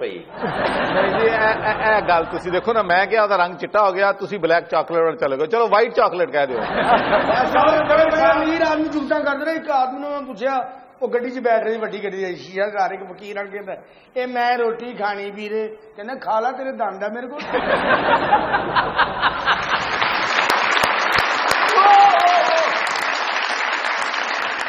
ਪਈ ਨਹੀਂ ਜੀ, ਇਹ ਗੱਲ ਤੁਸੀਂ ਦੇਖੋ ਨਾ, ਮੈਂ ਕਿਹਾ ਉਹਦਾ ਰੰਗ ਚਿੱਟਾ ਹੋ ਗਿਆ, ਤੁਸੀਂ ਬਲੈਕ ਚਾਕਲੇਟ ਵੱਲ ਚਲੇ ਗਏ, ਚਲੋ ਵਾਈਟ ਚਾਕਲੇਟ ਕਹਿ ਦਿਓ। ਅਮੀਰ ਆਦਮੀ ਝੂਠਾ ਕਰਦੇ ਨੇ। ਇੱਕ ਆਦਮੀ ਨੂੰ ਮੈਂ ਪੁੱਛਿਆ, ਉਹ ਗੱਡੀ 'ਚ ਬੈਠ ਰਹੀ ਵੱਡੀ ਗੱਡੀ ਦਾ ਸ਼ੀਸ਼ਾ ਸਾਰੇ ਇੱਕ ਫਕੀਰ ਆ ਕਹਿੰਦਾ ਇਹ ਮੈਂ ਰੋਟੀ ਖਾਣੀ ਵੀਰੇ, ਕਹਿੰਦਾ ਖਾ ਲਾ ਤੇਰੇ ਦੰਦ ਆ ਮੇਰੇ ਕੋਲ।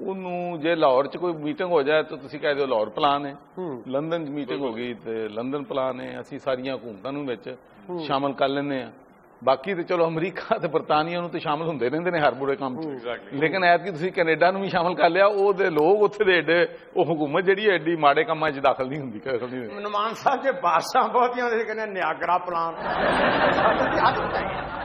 ਉਹਨੂੰ ਜੇ ਲਾਹੌਰ 'ਚ ਕੋਈ ਮੀਟਿੰਗ ਹੋ ਜਾਏ ਤਾਂ ਤੁਸੀਂ ਕਹਿ ਦਿਓ ਲਾਹੌਰ ਪਲਾਨ ਹੈ, ਲੰਦਨ 'ਚ ਮੀਟਿੰਗ ਹੋ ਗਈ ਤੇ ਲੰਦਨ ਪਲਾਨ ਹੈ। ਅਸੀਂ ਸਾਰੀਆਂ ਹਕੂਮਤਾਂ ਨੂੰ ਵਿੱਚ ਸ਼ਾਮਲ ਕਰ ਲੈਂਦੇ ਆ ਬਾਕੀ ਤੇ ਚਲੋ ਅਮਰੀਕਾ ਤੇ ਬਰਤਾਨੀਆ ਨੂੰ ਤੇ ਸ਼ਾਮਲ ਹੁੰਦੇ ਰਹਿੰਦੇ ਨੇ ਹਰ ਬੁਰੇ ਕੰਮ 'ਚ, ਲੇਕਿਨ ਐਤਕੀ ਤੁਸੀਂ ਕੈਨੇਡਾ ਨੂੰ ਵੀ ਸ਼ਾਮਲ ਕਰ ਲਿਆ। ਉਹਦੇ ਲੋਕ ਉੱਥੇ ਦੇ ਏਡੇ, ਉਹ ਹਕੂਮਤ ਜਿਹੜੀ ਐਡੀ ਮਾੜੇ ਕੰਮਾਂ 'ਚ ਦਾਖਲ ਨਹੀਂ ਹੁੰਦੀ। ਨੁਮਾਨ ਸਾਹਿਬ ਜੇ ਬਾਦਸ਼ਾਹ ਬਹੁਤੀਆਂ ਹੁੰਦੇ ਕਹਿੰਦੇ ਨਿਆਗਰਾ ਪਲਾਨ।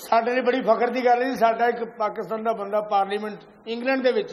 ਸਾਡੇ ਲਈ ਬੜੀ ਫਖਰ ਦੀ ਗੱਲ ਹੈ ਜੀ, ਸਾਡਾ ਇੱਕ ਪਾਕਿਸਤਾਨ ਦਾ ਬੰਦਾ ਪਾਰਲੀਮੈਂਟ ਇੰਗਲੈਂਡ ਦੇ ਵਿੱਚ,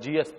GSP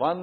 $1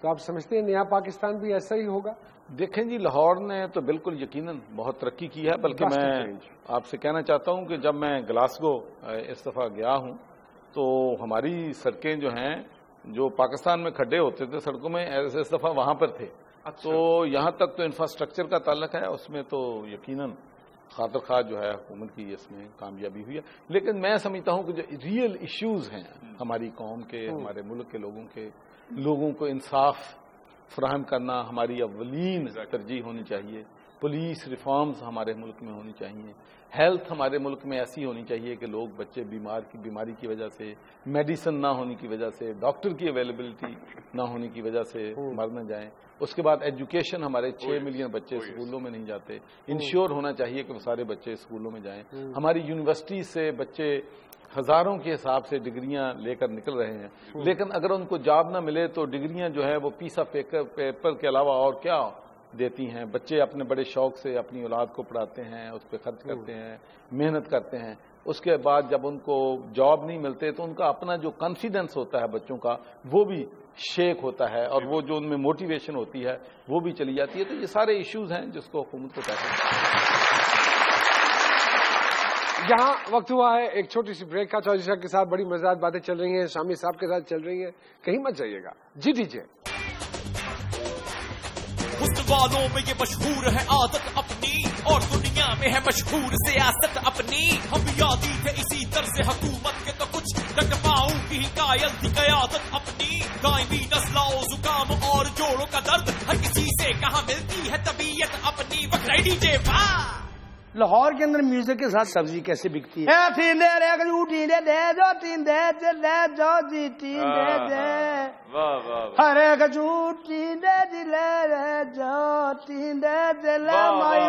تو آپ سمجھتے ہیں نیا پاکستان بھی ایسا ہی ہوگا؟ دیکھیں جی، لاہور نے تو بالکل یقیناً بہت ترقی کی ہے، بلکہ میں آپ سے کہنا چاہتا ہوں کہ جب میں گلاسگو اس دفعہ گیا ہوں تو ہماری سڑکیں جو ہیں، جو پاکستان میں کھڈے ہوتے تھے سڑکوں میں، اس دفعہ وہاں پر تھے. تو یہاں تک تو انفراسٹرکچر کا تعلق ہے، اس میں تو یقیناً خاطر خواہ جو ہے حکومت کی اس میں کامیابی ہوئی ہے. لیکن میں سمجھتا ہوں کہ جو ریئل ایشوز ہیں ہماری قوم کے، ہمارے ملک کے لوگوں کو انصاف فراہم کرنا ہماری اولین ترجیح ہونی چاہیے. پولیس ریفارمز ہمارے ملک میں ہونی چاہیے. ہیلتھ ہمارے ملک میں ایسی ہونی چاہیے کہ لوگ بچے بیماری کی وجہ سے، میڈیسن نہ ہونے کی وجہ سے، ڈاکٹر کی اویلیبلٹی نہ ہونے کی وجہ سے مر نہ جائیں. اس کے بعد ایجوکیشن، ہمارے 6 ملین بچے اسکولوں میں نہیں جاتے، انشور ہونا چاہیے کہ وہ سارے بچے اسکولوں میں جائیں. ہماری یونیورسٹی سے بچے ہزاروں کے حساب سے ڈگریاں لے کر نکل رہے ہیں، لیکن اگر ان کو جاب نہ ملے تو ڈگریاں جو ہے وہ پیس آف پیپر کے علاوہ اور کیا دیتی ہیں. بچے اپنے بڑے شوق سے اپنی اولاد کو پڑھاتے ہیں، اس پہ خرچ کرتے ہیں، محنت کرتے ہیں. اس کے بعد جب ان کو جاب نہیں ملتے تو ان کا اپنا جو کانفیڈنس ہوتا ہے بچوں کا، وہ بھی شیک ہوتا ہے، اور وہ جو ان میں موٹیویشن ہوتی ہے وہ بھی چلی جاتی ہے. تو یہ سارے ایشوز ہیں جس کو حکومت کو کہتے یہاں وقت ہوا ہے ایک چھوٹی سی بریک کا. چودھری صاحب کے ساتھ بڑی مزیدار باتیں چل رہی ہیں، شامی صاحب کے ساتھ چل رہی ہیں، کہیں مت جائیے گا. جی دیجیے. حسن والوں میں یہ مشہور ہے عادت اپنی، اور دنیا میں ہے مشہور سیاست اپنی. ہم یادی تھے اسی طرز حکومت کے تو کچھ رقباؤں کی ہی قائل تھی قیادت اپنی. دائمی نزلہ و زکام اور جوڑوں کا درد ہر کسی سے کہاں ملتی ہے طبیعت اپنی. بکرائی ڈی جے واہ. لاہور کے اندر میوزک کے ساتھ سبزی کیسے بکتی ہے؟ ہرے کچو ٹیندے دلے جو ٹیندے دلے مائی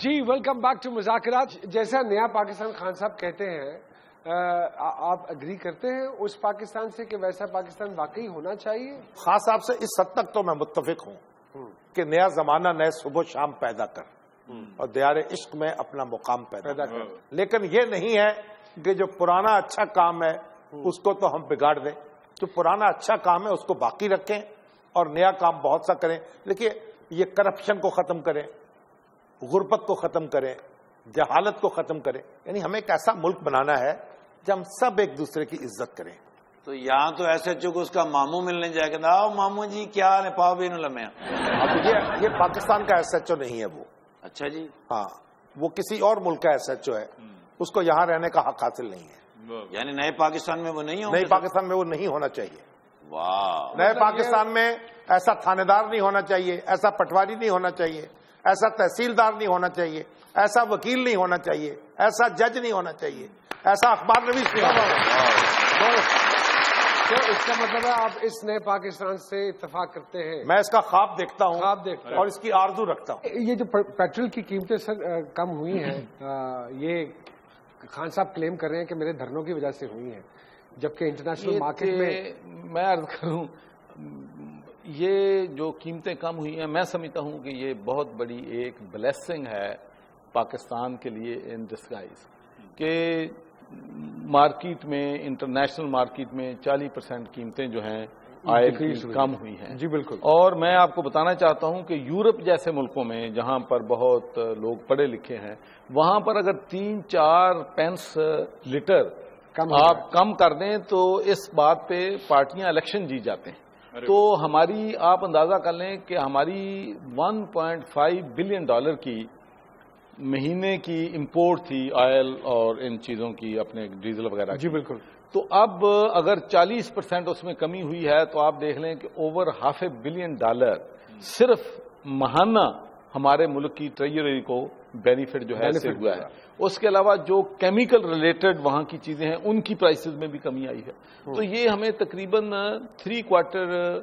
جی ویلکم بیک ٹو مذاکرات. جیسا نیا پاکستان خان صاحب کہتے ہیں، آپ اگری کرتے ہیں اس پاکستان سے کہ ویسا پاکستان واقعی ہونا چاہیے؟ خان صاحب سے اس حد تک تو میں متفق ہوں کہ نیا زمانہ نئے صبح و شام پیدا کر اور دیار عشق میں اپنا مقام پیدا کر. لیکن یہ نہیں ہے کہ جو پرانا اچھا کام ہے اس کو تو ہم بگاڑ دیں. جو پرانا اچھا کام ہے اس کو باقی رکھیں اور نیا کام بہت سا کریں. دیکھیے، یہ کرپشن کو ختم کریں، غربت کو ختم کریں، جہالت کو ختم کریں. یعنی ہمیں ایک ایسا ملک بنانا ہے جب ہم سب ایک دوسرے کی عزت کریں. تو یہاں تو ایسے کو اس کا ماموں ملنے جائے گا، آؤ ماموں جی کیا حال ہے، پاؤ بھی نہ لمحے. اب یہ پاکستان کا ایس ایچ او نہیں ہے وہ. اچھا جی. ہاں، وہ کسی اور ملک کا ایس ایچ او ہے، اس کو یہاں رہنے کا حق حاصل نہیں ہے. یعنی نئے پاکستان میں وہ نہیں ہو؟ نئے پاکستان میں وہ نہیں ہونا چاہیے. واہ. نئے پاکستان میں ایسا تھانے دار نہیں ہونا چاہیے، ایسا پٹواری نہیں ہونا چاہیے، ایسا تحصیلدار نہیں ہونا چاہیے، ایسا وکیل نہیں ہونا چاہیے، ایسا جج نہیں ہونا چاہیے، ایسا اخبار نویس نہیں ہونا چاہیے. تو اس کا مطلب ہے آپ اس نئے پاکستان سے اتفاق کرتے ہیں؟ میں اس کا خواب دیکھتا ہوں، خواب دیکھتا ہوں اور اس کی آرزو رکھتا ہوں. یہ جو پیٹرول کی قیمتیں سر کم ہوئی ہیں، یہ خان صاحب کلیم کر رہے ہیں کہ میرے دھرنوں کی وجہ سے ہوئی ہیں، جبکہ انٹرنیشنل مارکیٹ میں عرض کروں، یہ جو قیمتیں کم ہوئی ہیں، میں سمجھتا ہوں کہ یہ بہت بڑی ایک بلیسنگ ہے پاکستان کے لیے ان ڈسگائز، کہ مارکیٹ میں، انٹرنیشنل مارکیٹ میں 40% قیمتیں جو ہیں آئل کی کم ہوئی ہیں. جی بالکل. اور میں آپ کو بتانا چاہتا ہوں کہ یورپ جیسے ملکوں میں جہاں پر بہت لوگ پڑھے لکھے ہیں، وہاں پر اگر 3-4 پینس لیٹر آپ کم کر دیں تو اس بات پہ پارٹیاں الیکشن جیت جاتے ہیں. تو ہماری آپ اندازہ کر لیں کہ ہماری $1.5 بلین کی مہینے کی امپورٹ تھی آئل اور ان چیزوں کی، اپنے ڈیزل وغیرہ. جی بالکل. تو اب اگر 40% اس میں کمی ہوئی ہے تو آپ دیکھ لیں کہ اوور $500 بلین صرف ماہانہ ہمارے ملک کی ٹریجری کو بینیفٹ جو ہے سے ہوا ہے. اس کے علاوہ جو کیمیکل ریلیٹڈ وہاں کی چیزیں ہیں ان کی پرائسز میں بھی کمی آئی ہے. تو یہ ہمیں تقریباً $750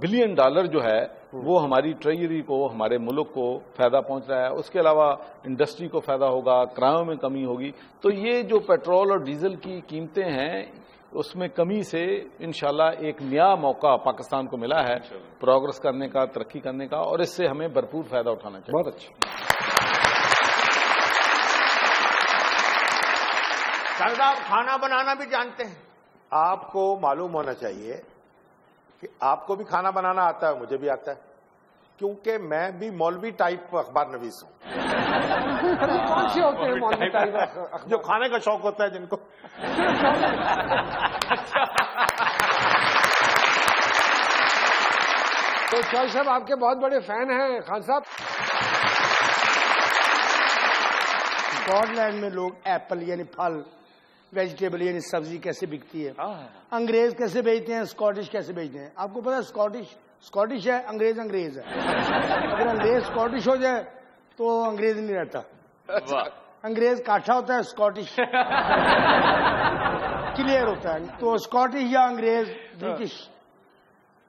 بلین جو ہے وہ ہماری ٹریجری کو، ہمارے ملک کو فائدہ پہنچ رہا ہے. اس کے علاوہ انڈسٹری کو فائدہ ہوگا، کرایوں میں کمی ہوگی. تو یہ جو پیٹرول اور ڈیزل کی قیمتیں ہیں اس میں کمی سے انشاءاللہ ایک نیا موقع پاکستان کو ملا ہے پروگرس کرنے کا، ترقی کرنے کا، اور اس سے ہمیں بھرپور فائدہ اٹھانا چاہیے. بہت اچھا. سردار کھانا بنانا بھی جانتے ہیں. آپ کو معلوم ہونا چاہیے کہ آپ کو بھی کھانا بنانا آتا ہے، مجھے بھی آتا ہے، کیونکہ میں بھی مولوی ٹائپ اخبار نویس ہوں. کون سے ہوتے ہیں مولوی ٹائپ اخبار؟ جو کھانے کا شوق ہوتا ہے جن کو. تو چوہدری صاحب آپ کے بہت بڑے فین ہیں خان صاحب. اسکاٹ لینڈ میں لوگ ایپل یعنی پھل، ویجیٹیبل یعنی سبزی کیسے بکتی ہے، انگریز کیسے بیچتے ہیں، اسکاٹش کیسے بیچتے ہیں. آپ کو پتا ہے اسکاٹش ہے، انگریز ہے. اگر انگریز اسکاٹش ہو جائے تو انگریز نہیں رہتا. انگریز کاٹھا ہوتا ہے، اسکاٹش کلیئر ہوتا ہے. تو اسکاٹش یا انگریز برٹش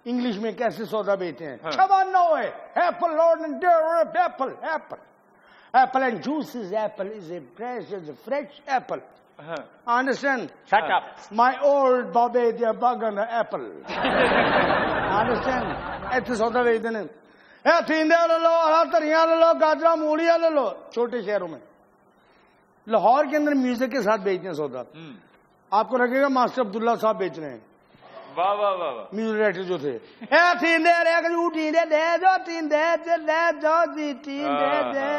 انگلش میں کیسے سودا بیچتے ہیں. Apple and juices, apple is a fresh apple. Understand? Shut up. My old Bobby, they are bug on the apple. Understand? ایسے سودا بیچتے ہیں. تھیندے لے لو، ہرا دھنیا لے لو، گاجرا مولیاں لے لو. چھوٹے شہروں میں لاہور کے اندر میوزک کے ساتھ بیچتے ہیں سودا. آپ کو لگے گا ماسٹر عبداللہ صاحب بیچ رہے ہیں. واہ واہ واہ واہ. میوزک ڈائریکٹر جو تھے، تھیندے رے کجو ٹیندے دے جو تیندے دے لے جو دی ٹیندے دے،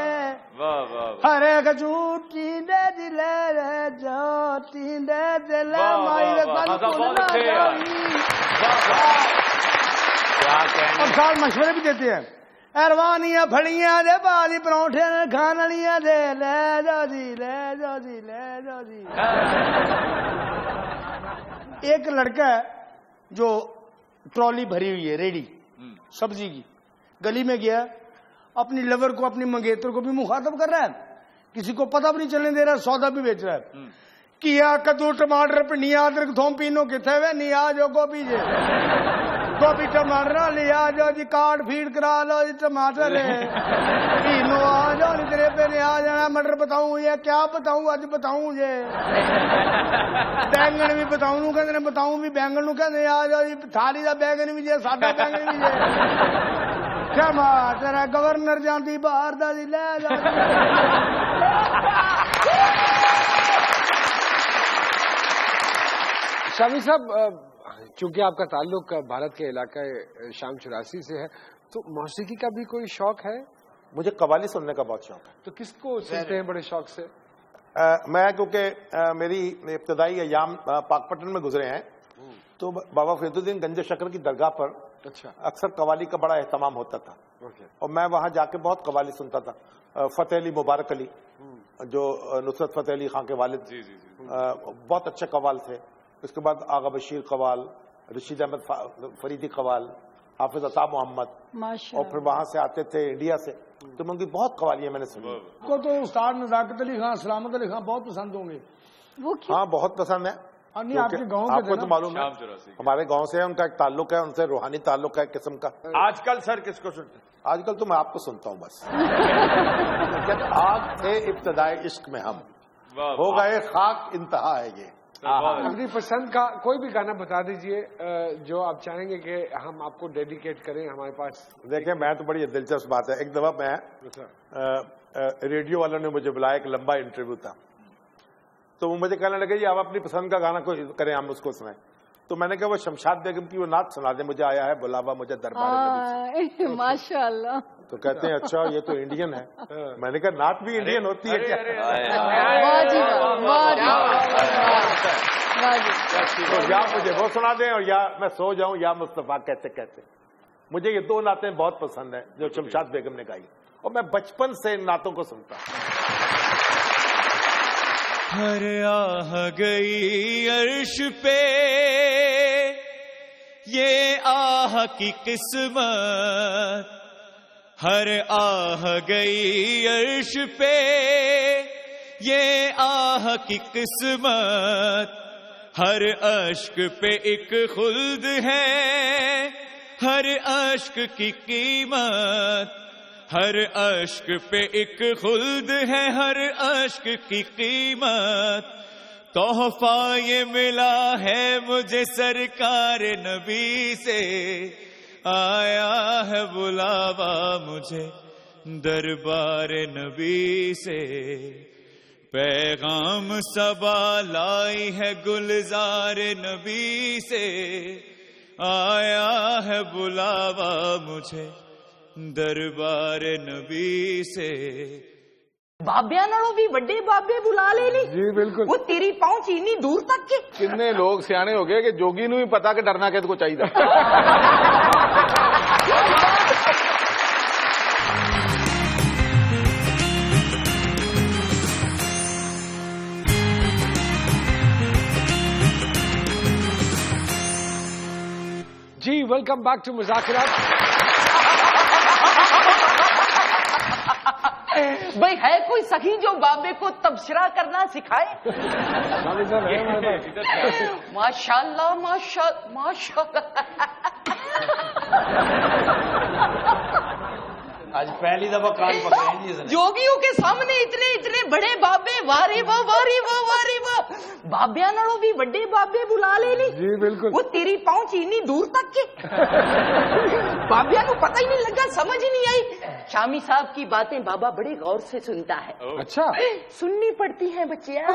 واہ واہ. ہرے کجو ٹیندے دی لے رے جو تیندے دے لے مائی دے اور سال مشورے بھی دیتے ہیں. اروانیاں پھڑیاں دے بالی پرونٹھے کھان والیاں دے لے جو جی لے جو جی لے جو جی. ایک لڑکا ہے جو ٹرالی بھری ہوئی ہے ریڈی سبزی کی، گلی میں گیا، اپنی لور کو اپنی منگیتر کو بھی مخاطب کر رہا ہے، کسی کو پتہ بھی نہیں چلنے دے رہا، سودا بھی بیچ رہا ہے. کیا کدو ٹماٹر پنیا ادرک تھوم پینو کتنے وے نہیں آ جو گوبھی جے گوبھی ٹماٹر لیا جو جی کاٹ فیڈ کرا لو جی ٹماٹر پینو آ جاؤ نہیں تیرے پہ نہیں آ جانا. مٹر بتاؤں یہ کیا بتاؤں اج بتاؤں جے بینگن بھی بتاؤں کہ بتاؤں بھی بینگن کہ آ جاؤ جی تھالی کا بینگن بھی جے ساڈا بینگن بھی جے ٹماٹر گورنر جاندی باہر دا جی لے جا. شامی صاحب چونکہ آپ کا تعلق بھارت کے علاقہ شام 84 سے ہے تو موسیقی کا بھی کوئی شوق ہے؟ مجھے قوالی سننے کا بہت شوق ہے. تو کس کو سنتے ہیں بڑے شوق سے؟ میں کیونکہ میری ابتدائی ایام پاک پٹن میں گزرے ہیں تو بابا فرید الدین گنج شکر کی درگاہ پر اکثر قوالی کا بڑا اہتمام ہوتا تھا اور میں وہاں جا کے بہت قوالی سنتا تھا. فتح علی مبارک علی جو نصرت فتح علی خان کے والد بہت اچھے قوال تھے. اس کے بعد آغا بشیر قوال، رشید احمد فریدی قوال، حافظ عطا محمد، اور پھر وہاں سے آتے تھے انڈیا سے. تو ان کی بہت قوالیاں میں نے سنی. کو تو استاد نزاکت علی خان، سلامت علی خان بہت پسند ہوں گے. ہاں بہت پسند ہے. آپ کے گاؤں آپ کو تو معلوم ہے ہمارے گاؤں سے ان کا ایک تعلق ہے، ان سے روحانی تعلق ہے ایک قسم کا. آج کل سر کس کو سنتے ہیں؟ آج کل تو میں آپ کو سنتا ہوں بس. آگ تھے ابتدائے عشق میں ہم، ہو گئے خاک انتہا ہے یہ. اپنی پسند کا کوئی بھی گانا بتا دیجئے جو آپ چاہیں گے کہ ہم آپ کو ڈیڈیکیٹ کریں. ہمارے پاس دیکھیں میں تو بڑی دلچسپ بات ہے، ایک دفعہ میں ریڈیو والوں نے مجھے بلایا، ایک لمبا انٹرویو تھا تو وہ مجھے کہنے لگے جی آپ اپنی پسند کا گانا کوئی کریں، ہم اس کو سنائیں. تو میں نے کہا وہ شمشاد بیگم کی وہ نعت سنا دیں، مجھے آیا ہے بلاوا مجھے دربار نبی سے. ماشاء اللہ. تو کہتے ہیں اچھا یہ تو انڈین ہے. میں نے کہا نعت بھی انڈین ہوتی ہے کیا؟ تو یا مجھے وہ سنا دیں اور یا میں سو جاؤں یا مصطفیٰ کہتے کہتے. مجھے یہ دو نعتیں بہت پسند ہیں جو شمشاد بیگم نے گائی اور میں بچپن سے ان نعتوں کو سنتا ہوں. ہر آہ گئی عرش پہ یہ آہ کی قسمت، ہر آہ گئی عرش پہ یہ آہ کی قسمت، ہر اشک پہ ایک خلد ہے، ہر اشک کی قیمت، ہر اشک پہ ایک خلد ہے، ہر اشک کی قیمت. تحفہ یہ ملا ہے مجھے سرکار نبی سے، آیا ہے بلاوا مجھے دربار نبی سے، پیغام صبا لائی ہے گلزار نبی سے، آیا ہے بلاوا مجھے دربار نبی سے۔ بابیا نالوں بھی وڈے بابے بلا لے لی، جی بالکل، وہ تیری پہنچ اینی دور تک کی۔ کتنے لوگ سیانے ہو گئے کہ جوگی نو بھی پتا کہ ڈرنا کہتے کو چاہیے۔ جی ویلکم بیک ٹو مذاکرات۔ بھائی ہے کوئی سخی جو بابے کو تبصرہ کرنا سکھائے؟ ماشاء اللہ ماشاء آج پہلی دفعہ کان پکڑے جی اس نے۔ جوگیوں کے سامنے اتنے اتنے بڑے بابے، واری واہ واری واہ واری واہ، بابیا نالوں بھی وڈے بابے بلا لے لی۔ جی بالکل، وہ تیری پہنچ اینی دور تک کی، بابیا کو پتہ ہی نہیں لگا، سمجھ ہی نہیں آئی۔ شامی صاحب کی باتیں بابا بڑے غور سے سنتا ہے۔ اچھا سننی پڑتی ہیں بچیا۔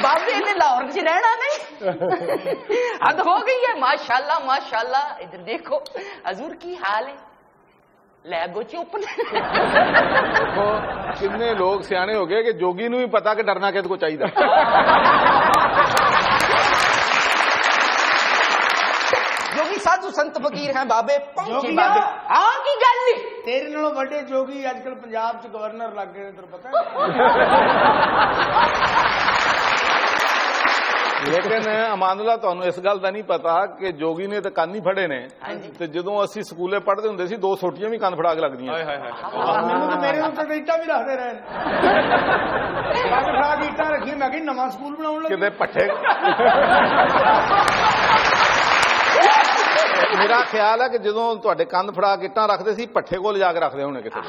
بابے نے لاہور سے رہنا نہیں، حد ہو گئی ہے۔ ماشاءاللہ ماشاءاللہ، ادھر دیکھو حضور کی حال ہے، لیگو چوپ۔ کتنے لوگ سیانے ہو گئے کہ جوگی نو بھی پتا کہ ڈرنا کہتے کو چاہیے۔ جوگی سادھو سنت فقیر ہیں بابے پہنچے جوگیا؟ بابے۔ ہاں کی گل نہیں، تیرے نالوں بڑے جوگی اج کل پنجاب چ گورنر لگ گئے، تر پتہ ہے؟ لیکن امان اللہ تہن اس گل کا نہیں پتا کہ جوگی نے تو کن ہی فڑے نے، تو جدو اسی سکولے پڑھتے ہوں سی 2 سوٹیاں بھی کن فڑا کے لگدیاں۔ میرے اتنے ایٹا بھی رکھتے رہے، ایٹا رکھی، میں کہ نواں سکول بناؤ لگے کتے پٹھے۔ میرا خیال ہے کہ جدو تے کند فڑا کے اٹاں رکھتے سی پٹھے کو لجا کے رکھتے ہونے کسی۔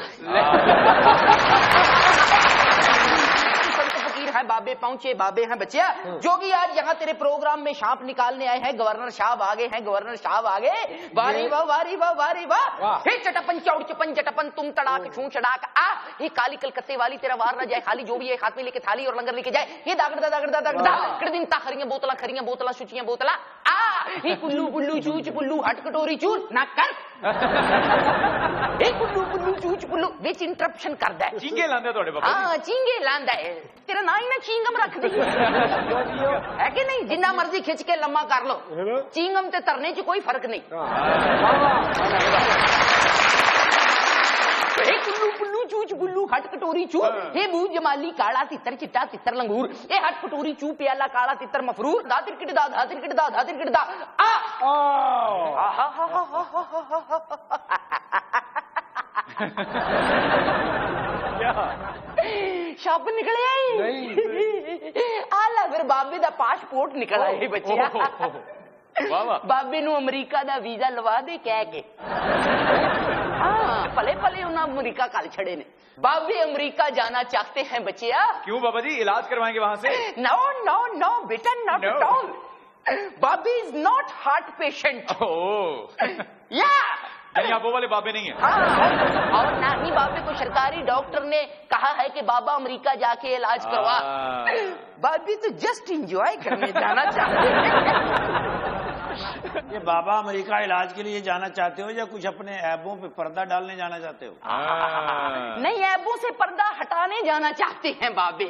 بابے پہنچے بابے ہیں بچیا۔ جوگی آج یہاں تیرے پروگرام میں شانپ نکالنے آئے ہیں، گورنر صاحب آگے ہیں، گورنر صاحب آگے۔ واری واہ واری واہ واری واہ، ہے چٹپن چوڑ چپن چٹپن تم تڑاک چھون چڑاک آ، یہ کالی کلکتے والی تیرا وار نہ جائے خالی، جو بھی ایک ہاتھ میں لے کے تھالی اور لنگر لے کے جائے، یہ داگڑدا داگڑدا داگڑدا کڑدن تا کھریاں بوتلاں سچیاں بوتلاں آ، یہ کلو پلو چوچ پلو ہٹ کٹوری چور نہ کر، یہ کلو پلو چوچ پلو وچ انٹرپشن کردا ہے، چینگے لاندے تھوڑے بابا۔ ہاں چینگے لاندا ہے، تیرا نا ہی نا چینگم رکھ دی ہے کہ نہیں، جنہ مرضی کھچ کے لمبا کر لو، چینگم تے ترنے چ کوئی فرق نہیں۔ کلو پلو چوچ بلو ہٹ کٹوری چو، یہ بو جمالی کالا تتر چٹا تتر لنگور، یہ ہٹ کٹوری چو پیالہ کالا تتر مفرور، دا ترکٹ دا دا ترکٹ دا دا ترکٹ دا آ، شب نکلے آئی آلہ پھر بابے دا پاسپورٹ نکل آئے بچیا۔ بابے نو امریکہ دا ویزا لوا دے کہہ کے، ہاں پلے پلے انہاں امریکہ کل چھڑے نے۔ بابے امریکہ جانا چاہتے ہیں بچیا۔ کیوں بابا جی، علاج کروائیں گے وہاں سے؟ نو نو نو بیٹا، not at all, Bobby is not heart patient. یا یعنی آپ وہ والے بابے نہیں ہیں؟ اور نہ ہی بابے کو سرکاری ڈاکٹر نے کہا ہے کہ بابا امریکہ جا کے علاج کروا، بابی تو جسٹ انجوائے کرنے جانا چاہتے ہیں۔ یہ بابا امریکہ علاج کے لیے جانا چاہتے ہو یا کچھ اپنے عیبوں پہ پردہ ڈالنے جانا چاہتے ہو؟ نہیں، عیبوں سے پردہ ہٹانے جانا چاہتے ہیں بابے،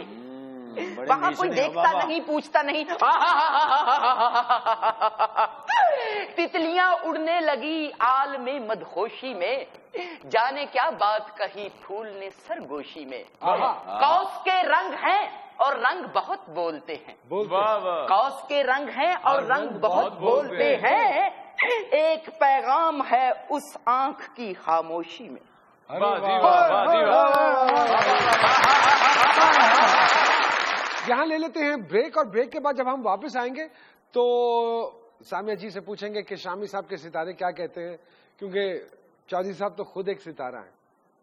وہاں کوئی دیکھتا نہیں پوچھتا نہیں۔ تتلیاں اڑنے لگی آل میں مدہوشی میں، جانے کیا بات کہی پھول نے سرگوشی میں، قوس کے رنگ ہیں اور رنگ بہت بولتے ہیں، قوس کے رنگ ہیں اور رنگ بہت بولتے ہیں، ایک پیغام ہے اس آنکھ کی خاموشی میں۔ یہاں لے لیتے ہیں بریک، اور بریک کے بعد جب ہم واپس آئیں گے تو سامیہ جی سے پوچھیں گے کہ شامی صاحب کے ستارے کیا کہتے ہیں، کیونکہ چودھری صاحب تو خود ایک ستارہ ہیں۔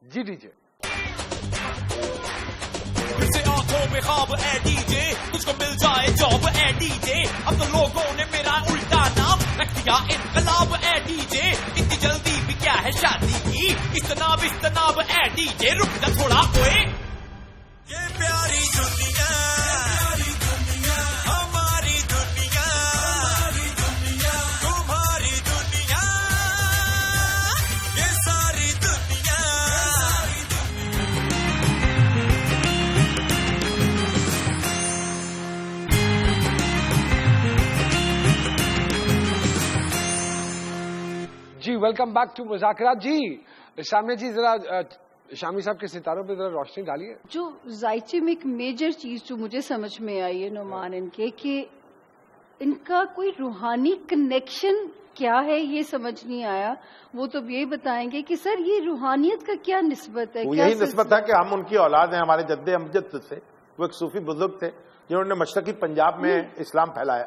جی ڈیجے آنکھوں میں خواب اے ڈی جے تجھ کو مل جائے جاب اے ڈی جے اب تو لوگوں نے میرا الٹا نام رکھ دیا انقلاب اے ڈی جے اتنی جلدی بھی کیا ہے شادی کی استناب اے ڈی جے رک جا تھوڑا اوئے یہ پیاری دنیا ہماری دنیا تمہاری دنیا یہ ساری دنیا جی ویلکم بیک ٹو مذاکرات. جی شامی جی ذرا شامی صاحب کے ستاروں پہ ذرا روشنی ڈالیے. جو ذائچے میں ایک میجر چیز جو مجھے سمجھ میں آئی ہے نعمان ان کے کہ ان کا کوئی روحانی کنیکشن کیا ہے یہ سمجھ نہیں آیا. وہ تو یہی بتائیں گے کہ سر یہ روحانیت کا کیا نسبت ہے. وہ یہی نسبت ہے کہ ہم ان کی اولاد ہیں. ہمارے جد امجد سے وہ ایک صوفی بزرگ تھے جنہوں نے مشرقی پنجاب میں اسلام پھیلایا.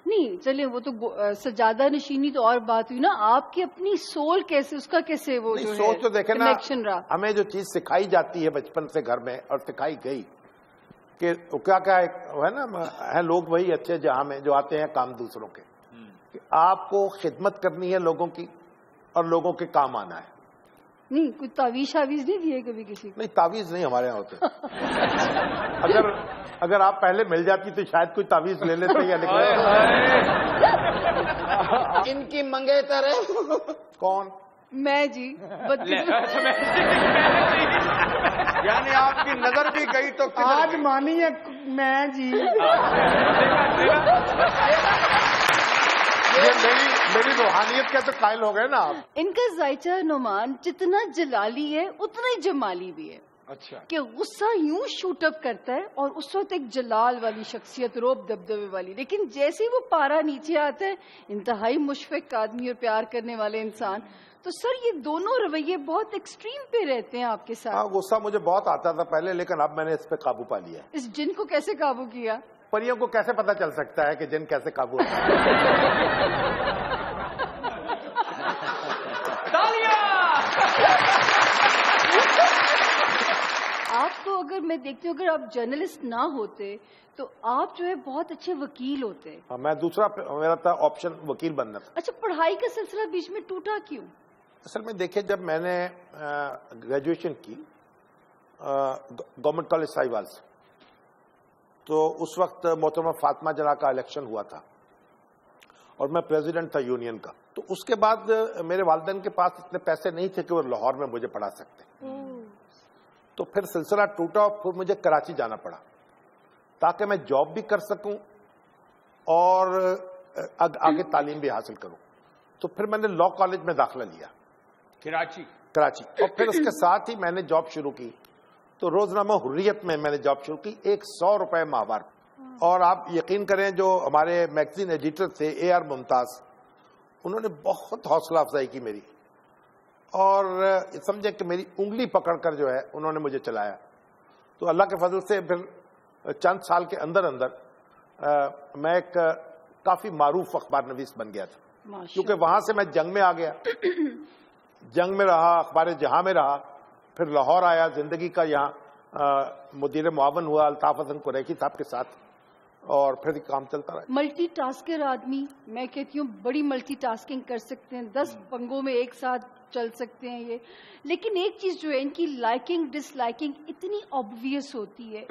نہیں چلے وہ تو سجادہ نشینی تو اور بات ہوئی نا. آپ کی اپنی سول کیسے اس کا کیسے وہ جو سوچ تو دیکھیں نا کنیکشن رہا. ہمیں جو چیز سکھائی جاتی ہے بچپن سے گھر میں اور سکھائی گئی کہ کیا ہے نا ہے لوگ وہی اچھے جہاں میں جو آتے ہیں کام دوسروں کے کہ آپ کو خدمت کرنی ہے لوگوں کی اور لوگوں کے کام آنا ہے. نہیں کوئی تعویذ شاویز نہیں دیے کبھی کسی کو. نہیں تعویذ نہیں ہمارے یہاں ہوتے. اگر آپ پہلے مل جاتی تو شاید کوئی تعویذ لے لیتے یا نکلے. ان کی منگیتر ہے کون؟ میں جی یعنی آپ کی نظر بھی گئی تو آج مانی ہے میں جی. میری روحانیت کے تو قائل ہو گئے نا آپ. ان کا ذائچہ نعمان جتنا جلالی ہے اتنا ہی جمالی بھی ہے. اچھا کہ غصہ یوں شوٹ اپ کرتا ہے اور اس وقت ایک جلال والی شخصیت روب دبدبے والی, لیکن جیسے وہ پارا نیچے آتا ہے انتہائی مشفق آدمی اور پیار کرنے والے انسان. تو سر یہ دونوں رویے بہت ایکسٹریم پہ رہتے ہیں آپ کے ساتھ. غصہ مجھے بہت آتا تھا پہلے لیکن اب میں نے اس پہ قابو پا لیا. اس جن کو کیسے قابو کیا؟ پریوں کو کیسے پتا چل سکتا ہے کہ جن کیسے قابو ہوتا ہے. آپ کو اگر میں دیکھتی ہوں اگر آپ جرنلسٹ نہ ہوتے تو آپ جو ہے بہت اچھے وکیل ہوتے. میں دوسرا میرا تھا آپشن وکیل بننا تھا. اچھا پڑھائی کا سلسلہ بیچ میں ٹوٹا کیوں؟ اصل میں دیکھیں جب میں نے گریجویشن کی گورنمنٹ کالج ساہیوال سے تو اس وقت محترمہ فاطمہ جناح کا الیکشن ہوا تھا اور میں پریزیڈنٹ تھا یونین کا. تو اس کے بعد میرے والدین کے پاس اتنے پیسے نہیں تھے کہ وہ لاہور میں مجھے پڑھا سکتے. تو پھر سلسلہ ٹوٹا اور پھر مجھے کراچی جانا پڑا تاکہ میں جاب بھی کر سکوں اور آگے تعلیم بھی حاصل کروں. تو پھر میں نے لا کالج میں داخلہ لیا کراچی اور پھر اس کے ساتھ ہی میں نے جاب شروع کی. تو روزنامہ حریت میں نے جاب شروع کی 100 روپے ماہوار. اور آپ یقین کریں جو ہمارے میگزین ایڈیٹر تھے AR ممتاز انہوں نے بہت حوصلہ افزائی کی میری اور سمجھے کہ میری انگلی پکڑ کر جو ہے انہوں نے مجھے چلایا. تو اللہ کے فضل سے پھر چند سال کے اندر میں ایک کافی معروف اخبار نویس بن گیا تھا کیونکہ وہاں سے میں جنگ میں آ گیا. جنگ میں رہا, اخبار جہاں میں رہا, پھر لاہور آیا, زندگی کا یہاں مدیر معاون ہوا الطاف حسن قریشی صاحب کے ساتھ اور پھر کام چلتا رہا. ملٹی ٹاسکر آدمی میں کہتی ہوں بڑی ملٹی ٹاسکنگ کر سکتے ہیں 10 پنگوں میں ایک ساتھ چل سکتے ہیں یہ. لیکن ایک چیز جو ہے ان کی لائکنگ ڈس لائکنگ اتنی آبویس ہوتی ہے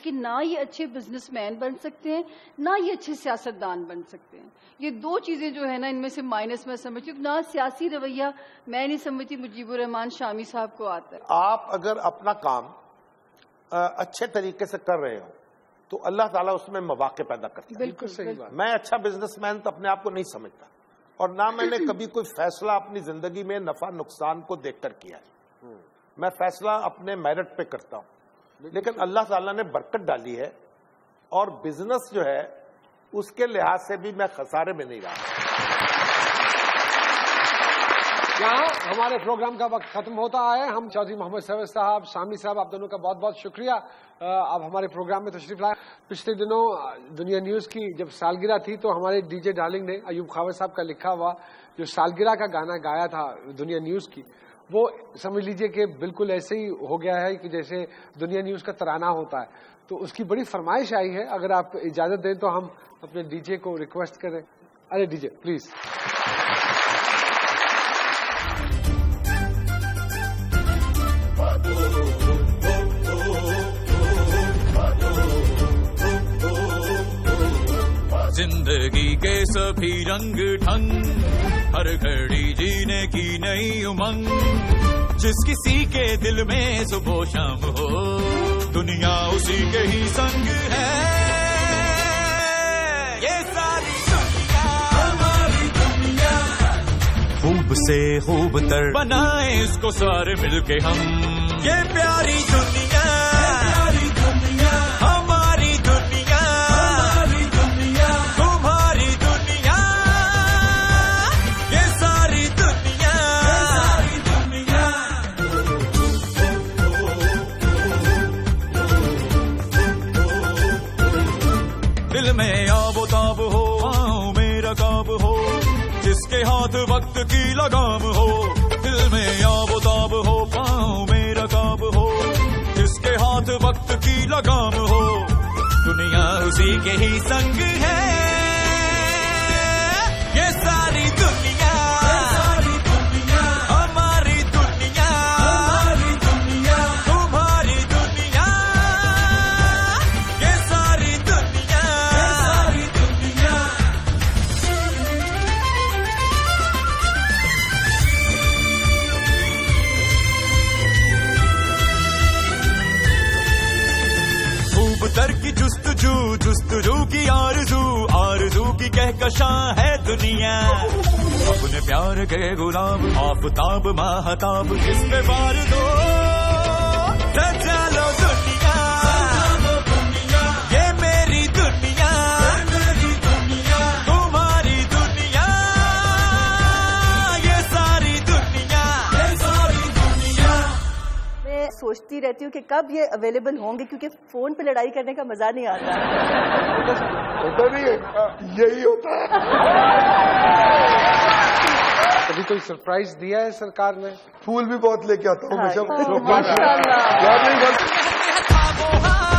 کہ نہ یہ اچھے بزنس مین بن سکتے ہیں نہ یہ اچھے سیاستدان بن سکتے ہیں. یہ دو چیزیں جو ہے نا ان میں سے مائنس میں سمجھتی ہوں. نہ سیاسی رویہ میں نہیں سمجھتی مجیب الرحمان شامی صاحب کو آتا ہے. آپ اگر اپنا کام اچھے طریقے سے کر رہے ہو تو اللہ تعالیٰ اس میں مواقع پیدا کرتا ہے. بالکل صحیح بات. میں اچھا بزنس مین تو اپنے آپ کو نہیں سمجھتا اور نہ میں نے کبھی کوئی فیصلہ اپنی زندگی میں نفع نقصان کو دیکھ کر کیا ہے. میں فیصلہ اپنے میرٹ پہ کرتا ہوں لیکن اللہ تعالیٰ نے برکت ڈالی ہے اور بزنس جو ہے اس کے لحاظ سے بھی میں خسارے میں نہیں رہا. یہاں ہمارے پروگرام کا وقت ختم ہوتا ہے. ہم چودھری محمد سروش صاحب, شامی صاحب, آپ دونوں کا بہت بہت شکریہ آپ ہمارے پروگرام میں تشریف لائے. پچھلے دنوں دنیا نیوز کی جب سالگرہ تھی تو ہمارے DJ ڈارلنگ نے ایوب خاور صاحب کا لکھا ہوا جو سالگرہ کا گانا گایا تھا دنیا نیوز کی وہ سمجھ لیجئے کہ بالکل ایسے ہی ہو گیا ہے کہ جیسے دنیا نیوز کا ترانہ ہوتا ہے. تو اس کی بڑی فرمائش آئی ہے. اگر آپ اجازت دیں تو ہم اپنے ڈی جے کو ریکویسٹ کریں. ارے ڈی جے پلیز. زندگی کے سبھی رنگ ڈھنگ، ہر گھڑی جینے کی نئی امنگ، جس کسی کے دل میں صبح و شام ہو، دنیا اسی کے ہی سنگ ہے. یہ ساری دنیا ہماری دنیا، خوب سے خوب تر بنائیں اس کو سارے مل کے ہم. یہ پیاری دنیا ہماری دنیا، ہماری دنیا تمہاری دنیا، یہ ساری دنیا ساری دنیا. دل میں آب و تاب ہو، آؤں میرا کاب ہو، جس کے ہاتھ وقت کی لگام ہو. دل میں آب و تاب ہو، پاؤں میرا کاب ہو، جس کے ہاتھ وقت کی لگام ہو، دنیا اسی کے ہی سنگ ہے. یہ ساری دنیا ہماری دنیا، ہماری دنیا تمہاری دنیا، یہ ساری دنیا ساری دنیا. خوب تر کی جستجو، جستجو کی آرزو، آرزو کی کہکشاں ہے دنیا. اپنے پیار کے غلام، آفتاب ماہتاب، جس پہ بار دو سجا لو دنیا. یہ میری دنیا، میری دنیا تمہاری دنیا، یہ ساری دنیا یہ ساری دنیا. میں سوچتی رہتی ہوں کہ کب یہ اویلیبل ہوں گے، کیونکہ فون پہ لڑائی کرنے کا مزہ نہیں آتا. ہوتا نہیں ہے، یہی ہوتا ہے. کبھی کوئی سرپرائز دیا ہے سرکار نے؟ پھول بھی بہت لے کے آتا ہوں ماشاء اللہ. خوابوں